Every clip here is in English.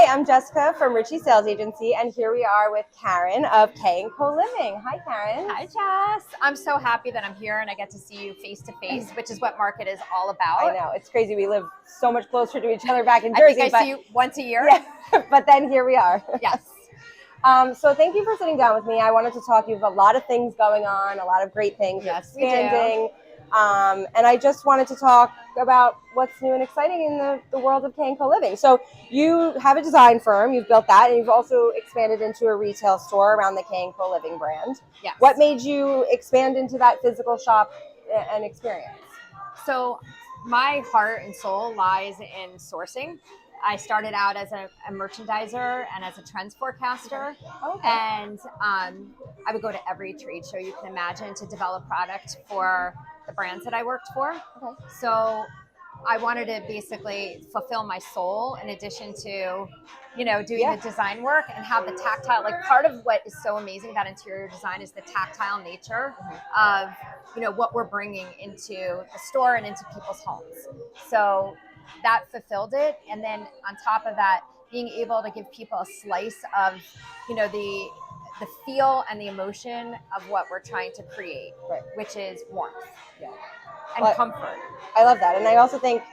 I'm Jessica from Richie Sales Agency, and here we are with Karen of K+Co Living. Hi, Karen. Hi, Jess. I'm so happy that I'm here and I get to see you face to face, which is what Market is all about. I know, it's crazy. We live so much closer to each other back in Jersey. I see you once a year. Yeah, but then here we are. Yes. So thank you for sitting down with me. I wanted to talk to you about a lot of things going on, a lot of great things. Yes, expanding. we do. And I just wanted to talk about what's new and exciting in the world of K+Co Living. So you have a design firm, you've built that, and you've also expanded into a retail store around the K+Co Living brand. Yes. What made you expand into that physical shop and experience? So my heart and soul lies in sourcing. I started out as a merchandiser and as a trends forecaster. Okay. And I would go to every trade show you can imagine to develop product for the brands that I worked for. Okay. So I wanted to basically fulfill my soul in addition to, doing the design work and have the tactile, like part of what is so amazing about interior design is the tactile nature of, what we're bringing into the store and into people's homes. So that fulfilled it. And then on top of that, being able to give people a slice of, the feel and the emotion of what we're trying to create, which is warmth and comfort. I love that. And I also think,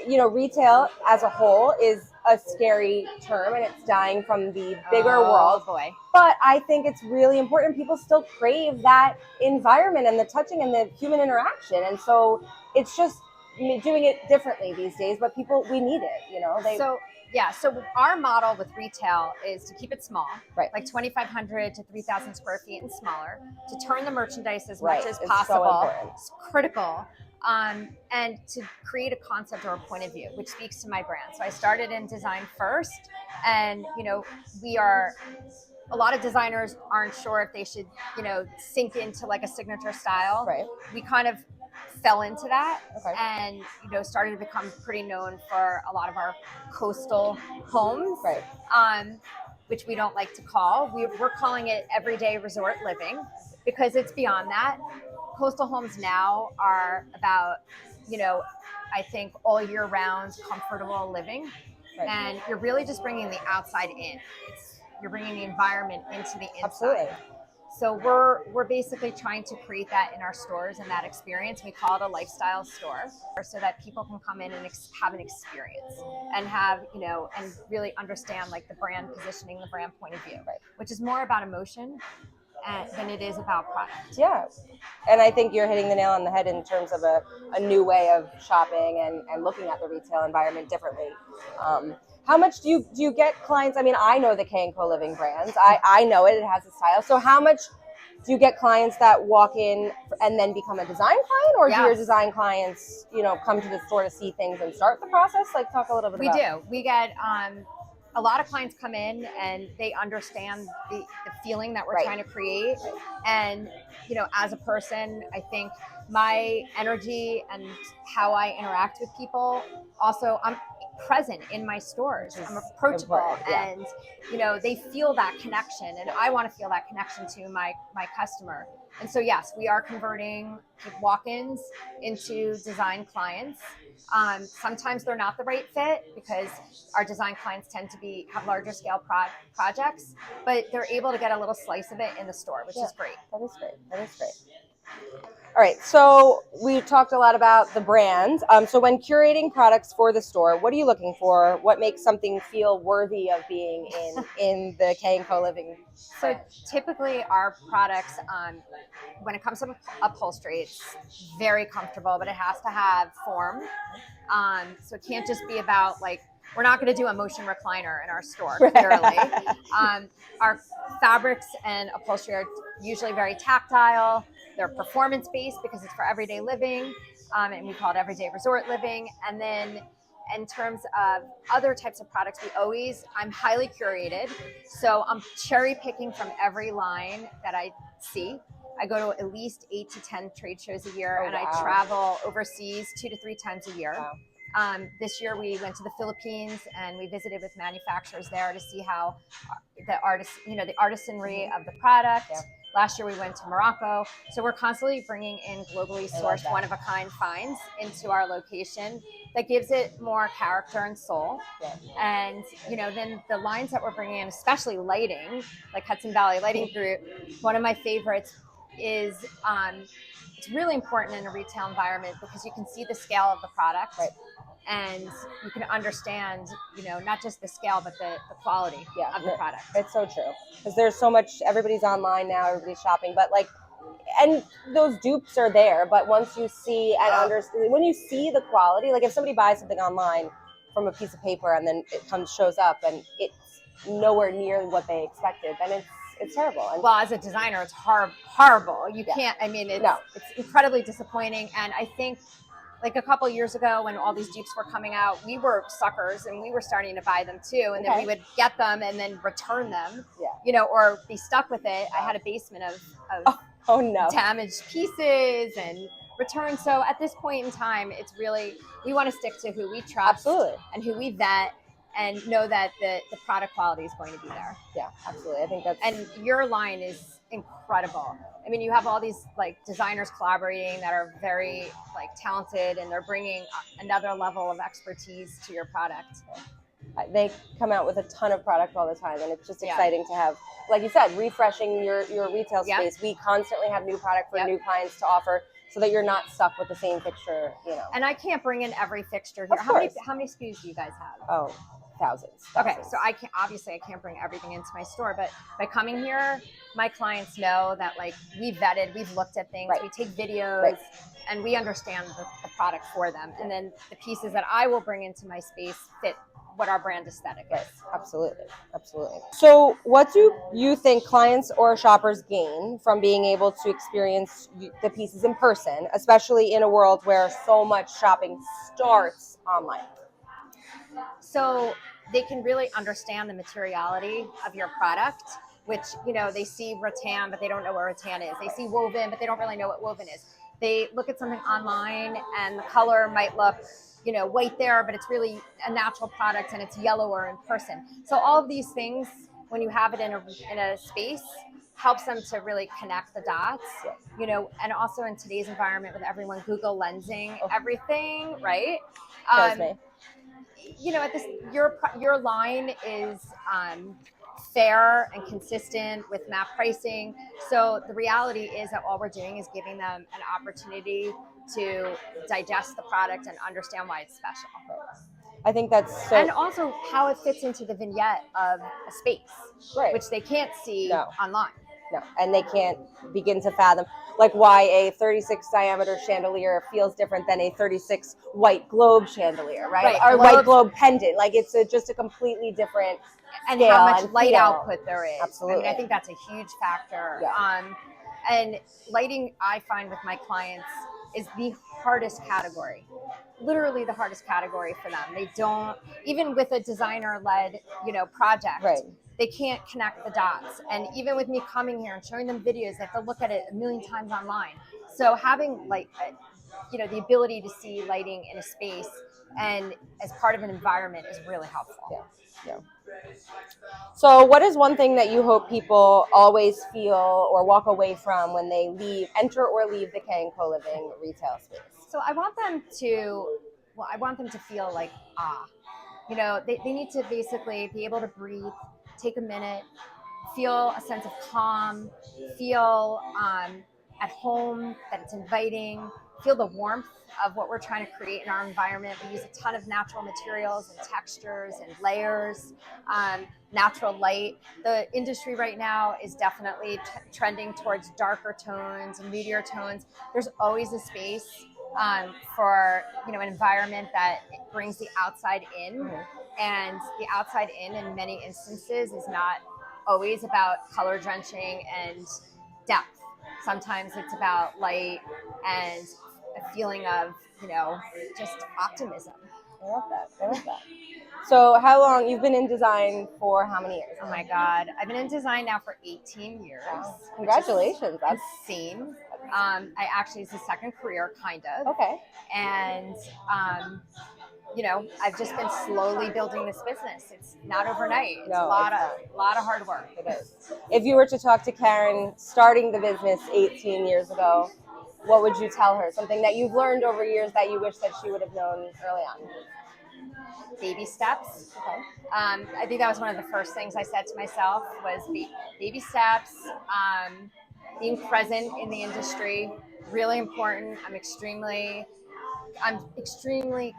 retail as a whole is a scary term and it's dying from the bigger world. Boy. But I think it's really important. People still crave that environment and the touching and the human interaction. And so it's just doing it differently these days, but we need it, So our model with retail is to keep it small, right? Like 2,500 to 3,000 square feet and smaller, to turn the merchandise as much as It's possible. So important. It's critical. And to create a concept or a point of view, which speaks to my brand. So I started in design first, and a lot of designers aren't sure if they should, sink into like a signature style. Right. We kind of fell into that, and started to become pretty known for a lot of our coastal homes, which we don't like to call. We're calling it everyday resort living because it's beyond that. Coastal homes now are about, I think all year round comfortable living, and you're really just bringing the outside in. You're bringing the environment into the inside. Absolutely. So we're basically trying to create that in our stores and that experience. We call it a lifestyle store, so that people can come in and have an experience and have, and really understand like the brand positioning, the brand point of view, which is more about emotion than it is about product. Yeah. And I think you're hitting the nail on the head in terms of a new way of shopping and looking at the retail environment differently. How much do you get clients? I mean, I know the K+Co Living brands. I know it has a style. So how much do you get clients that walk in and then become a design client, or do your design clients, come to the store to see things and start the process? Like, talk a little bit about it. We do. We get a lot of clients come in and they understand the feeling that we're trying to create. And, as a person, I think my energy and how I interact with people, also I'm present in my stores. I'm approachable and, they feel that connection, and I want to feel that connection to my customer. And so, yes, we are converting walk-ins into design clients. Sometimes they're not the right fit because our design clients tend to have larger scale projects, but they're able to get a little slice of it in the store, which is great. That is great. All right, so we talked a lot about the brands. So when curating products for the store, what are you looking for? What makes something feel worthy of being in the K+Co Living brand? So typically our products, when it comes to upholstery, it's very comfortable, but it has to have form. So it can't just be about we're not going to do a motion recliner in our store, clearly. Our fabrics and upholstery are usually very tactile. They're performance-based because it's for everyday living, and we call it everyday resort living. And then in terms of other types of products, I'm highly curated. So I'm cherry picking from every line that I see. I go to at least 8 to 10 trade shows a year, and I travel overseas 2 to 3 times a year. Wow. This year we went to the Philippines and we visited with manufacturers there to see how the artisanry of the product. Last year we went to Morocco. So we're constantly bringing in globally sourced one-of-a-kind finds into our location that gives it more character and soul. Yeah. And, then the lines that we're bringing in, especially lighting, like Hudson Valley Lighting Group, one of my favorites is it's really important in a retail environment because you can see the scale of the product. Right. And you can understand, not just the scale, but the quality of the product. It's so true. Because there's so much, everybody's online now, everybody's shopping, but and those dupes are there, but once you see and understand, when you see the quality, like if somebody buys something online from a piece of paper and then it shows up and it's nowhere near what they expected, then it's terrible. And well, as a designer, it's horrible. You can't, it's incredibly disappointing. And I think like a couple years ago when all these dupes were coming out, we were suckers and we were starting to buy them too. And then we would get them and then return them, or be stuck with it. I had a basement of damaged pieces and returns. So at this point in time, it's really, we want to stick to who we trust and who we vet and know that the product quality is going to be there. Yeah, absolutely. I think that's... And your line is incredible. I mean, you have all these like designers collaborating that are very like talented and they're bringing another level of expertise to your product. They come out with a ton of product all the time and it's just exciting to have, like you said, refreshing your retail space. We constantly have new product for new clients to offer so that you're not stuck with the same fixture, And I can't bring in every fixture here. How many SKUs do you guys have? Oh, thousands. Okay, so I can't bring everything into my store, but by coming here, my clients know that like we've vetted, we've looked at things, we take videos, and we understand the product for them. And then the pieces that I will bring into my space fit what our brand aesthetic is. Absolutely. So what do you think clients or shoppers gain from being able to experience the pieces in person, especially in a world where so much shopping starts online? So they can really understand the materiality of your product, which, they see rattan, but they don't know what rattan is. They see woven, but they don't really know what woven is. They look at something online and the color might look, white there, but it's really a natural product and it's yellower in person. So all of these things, when you have it in a space, helps them to really connect the dots, and also in today's environment with everyone Google lensing everything, right? Kills me. At this, your line is fair and consistent with MAP pricing. So the reality is that all we're doing is giving them an opportunity to digest the product and understand why it's special. I think that's so... And also how it fits into the vignette of a space, which they can't see online. No, and they can't begin to fathom like why a 36 diameter chandelier feels different than a 36 white globe chandelier, right? Or white globe pendant. Like it's just a completely different and how much light output there is. Absolutely. I think that's a huge factor. And lighting, I find with my clients, is the hardest category. Literally the hardest category for them. They don't, even with a designer-led, project, they can't connect the dots. And even with me coming here and showing them videos, they have to look at it a million times online. So having the ability to see lighting in a space and as part of an environment is really helpful. Yeah. So what is one thing that you hope people always feel or walk away from when they enter or leave the K+Co Living retail space? So I want them to feel like, they need to basically be able to breathe, take a minute, feel a sense of calm, feel at home, that it's inviting, feel the warmth of what we're trying to create in our environment. We use a ton of natural materials and textures and layers, natural light. The industry right now is definitely trending towards darker tones and moodier tones. There's always a space for an environment that brings the outside in, and the outside in many instances is not always about color drenching and depth. Sometimes it's about light and a feeling of just optimism. I love that. So how long you've been in design for? How many years? Oh my God, I've been in design now for 18 years. Wow. Congratulations. That's insane. I actually, it's a second career, kind of. Okay. And you know, I've just been slowly building this business. It's not overnight. It's No, a lot it's of hard work. It is. If you were to talk to Karen starting the business 18 years ago, what would you tell her? Something that you've learned over years that you wish that she would have known early on. Baby steps. Okay. I think that was one of the first things I said to myself was baby steps, being present in the industry, really important. I'm extremely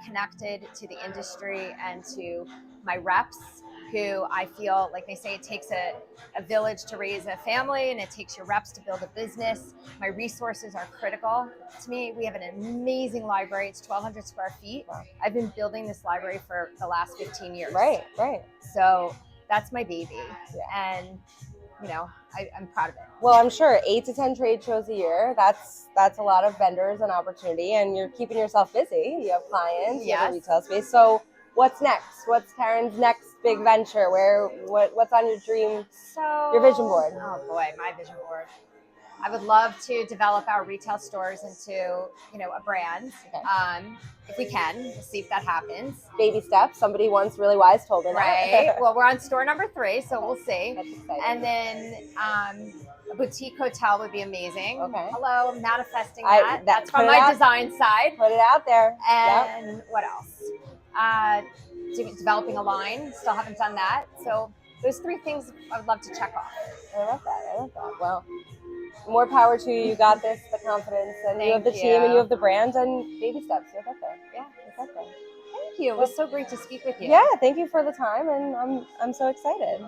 connected to the industry and to my reps, who I feel like they say it takes a village to raise a family and it takes your reps to build a business. My resources are critical to me. We have an amazing library. It's 1,200 square feet. Wow. I've been building this library for the last 15 years. Right. So that's my baby. Yeah. And, you know, I'm proud of it. Well, I'm sure 8 to 10 trade shows a year. That's a lot of vendors and opportunity, and you're keeping yourself busy. You have clients, you have a retail space. So what's next? What's Karen's next big venture? What's on your your vision board? Oh boy, my vision board. I would love to develop our retail stores into, you know, a brand. Okay. If we can, we'll see if that happens. Baby steps. Somebody once really wise told me that. Right. Well, we're on store number 3, so we'll see. That's exciting. And then a boutique hotel would be amazing. Okay. Hello, I'm manifesting that. That's put from it my out. design side. Put it out there. And what else? Developing a line. Still haven't done that. So those 3 things I would love to check off. I love that. Well, more power to you. You got this, the confidence, and you have the team, and you have the brand, and baby steps. You'll get there. Yeah, you'll get there. Thank you. It was so great to speak with you. Yeah, thank you for the time, and I'm so excited.